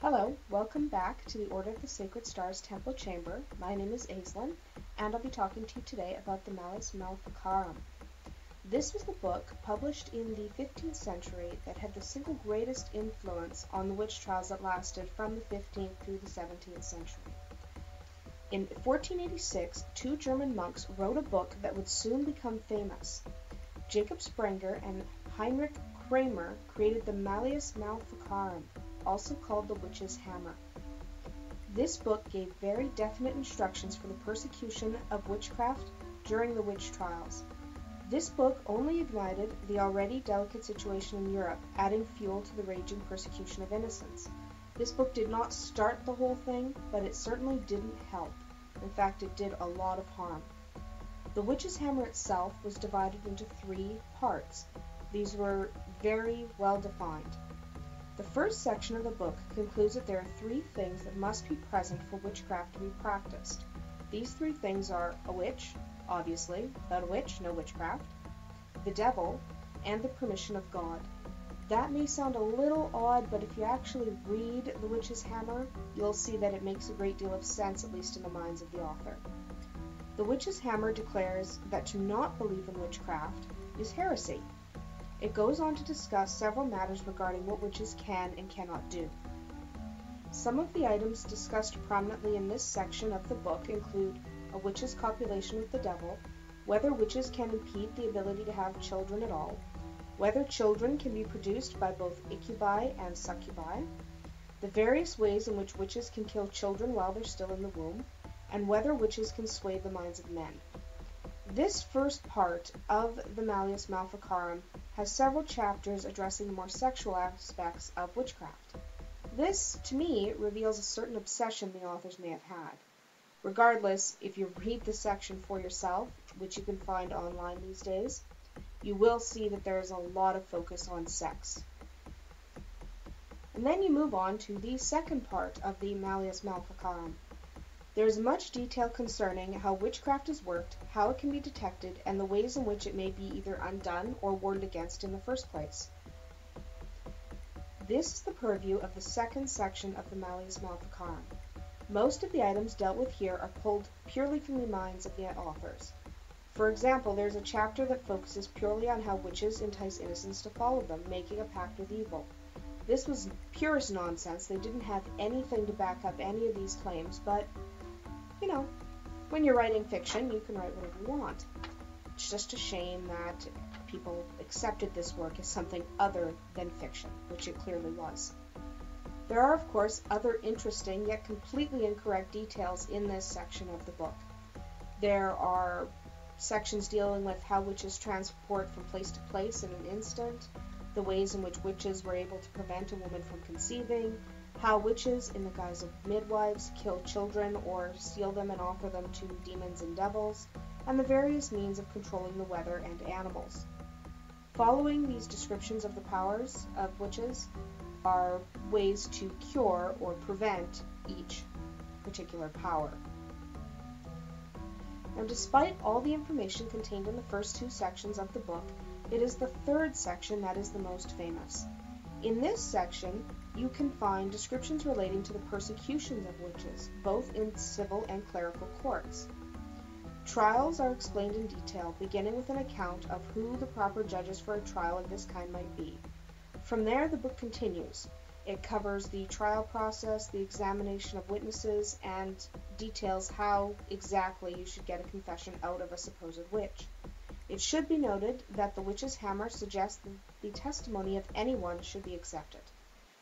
Hello, welcome back to the Order of the Sacred Stars Temple Chamber. My name is Aislin, and I'll be talking to you today about the Malleus Maleficarum. This was the book published in the 15th century that had the single greatest influence on the witch trials that lasted from the 15th through the 17th century. In 1486, two German monks wrote a book that would soon become famous. Jacob Sprenger and Heinrich Kramer created the Malleus Maleficarum, also called the Witch's Hammer. This book gave very definite instructions for the persecution of witchcraft during the witch trials. This book only ignited the already delicate situation in Europe, adding fuel to the raging persecution of innocents. This book did not start the whole thing, but it certainly didn't help. In fact, it did a lot of harm. The Witch's Hammer itself was divided into 3 parts. These were very well defined. The first section of the book concludes that there are 3 things that must be present for witchcraft to be practiced. These 3 things are a witch, obviously, without a witch, no witchcraft, the devil, and the permission of God. That may sound a little odd, but if you actually read The Witch's Hammer, you'll see that it makes a great deal of sense, at least in the minds of the author. The Witch's Hammer declares that to not believe in witchcraft is heresy. It goes on to discuss several matters regarding what witches can and cannot do. Some of the items discussed prominently in this section of the book include a witch's copulation with the devil, whether witches can impede the ability to have children at all, whether children can be produced by both incubi and succubi, the various ways in which witches can kill children while they're still in the womb, and whether witches can sway the minds of men. This first part of the Malleus Maleficarum has several chapters addressing the more sexual aspects of witchcraft. This, to me, reveals a certain obsession the authors may have had. Regardless, if you read the section for yourself, which you can find online these days, you will see that there is a lot of focus on sex. And then you move on to the second part of the Malleus Maleficarum. There is much detail concerning how witchcraft is worked, how it can be detected, and the ways in which it may be either undone or warned against in the first place. This is the purview of the second section of the Malleus Maleficarum. Most of the items dealt with here are pulled purely from the minds of the authors. For example, there is a chapter that focuses purely on how witches entice innocents to follow them, making a pact with evil. This was purest nonsense. They didn't have anything to back up any of these claims, but you know, when you're writing fiction, you can write whatever you want. It's just a shame that people accepted this work as something other than fiction, which it clearly was. There are, of course, other interesting yet completely incorrect details in this section of the book. There are sections dealing with how witches transport from place to place in an instant, the ways in which witches were able to prevent a woman from conceiving, how witches, in the guise of midwives, kill children or steal them and offer them to demons and devils, and the various means of controlling the weather and animals. Following these descriptions of the powers of witches are ways to cure or prevent each particular power. Now, despite all the information contained in the first 2 sections of the book, it is the third section that is the most famous. In this section, you can find descriptions relating to the persecutions of witches, both in civil and clerical courts. Trials are explained in detail, beginning with an account of who the proper judges for a trial of this kind might be. From there, the book continues. It covers the trial process, the examination of witnesses, and details how exactly you should get a confession out of a supposed witch. It should be noted that the Witch's Hammer suggests that the testimony of anyone should be accepted.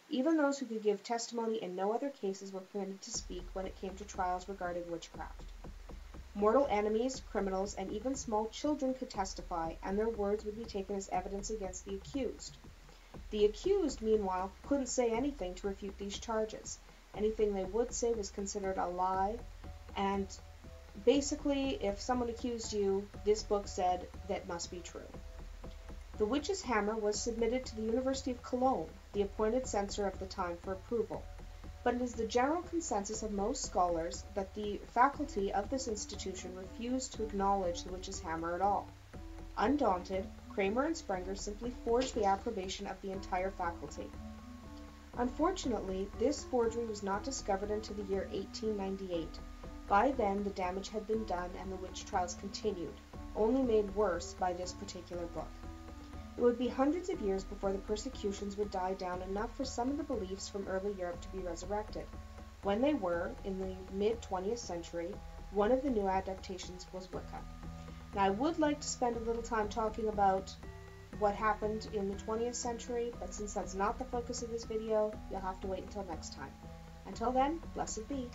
Even those who could give testimony in no other cases were permitted to speak when it came to trials regarding witchcraft. Mortal enemies, criminals, and even small children could testify, and their words would be taken as evidence against the accused. The accused, meanwhile, couldn't say anything to refute these charges. Anything they would say was considered a lie, and basically, if someone accused you, this book said that must be true. The Witch's Hammer was submitted to the University of Cologne, the appointed censor of the time, for approval, but it is the general consensus of most scholars that the faculty of this institution refused to acknowledge the Witch's Hammer at all. Undaunted, Kramer and Sprenger simply forged the approbation of the entire faculty. Unfortunately, this forgery was not discovered until the year 1898. By then, the damage had been done and the witch trials continued, only made worse by this particular book. It would be hundreds of years before the persecutions would die down enough for some of the beliefs from early Europe to be resurrected. When they were, in the mid-20th century, one of the new adaptations was Wicca. Now, I would like to spend a little time talking about what happened in the 20th century, but since that's not the focus of this video, you'll have to wait until next time. Until then, blessed be.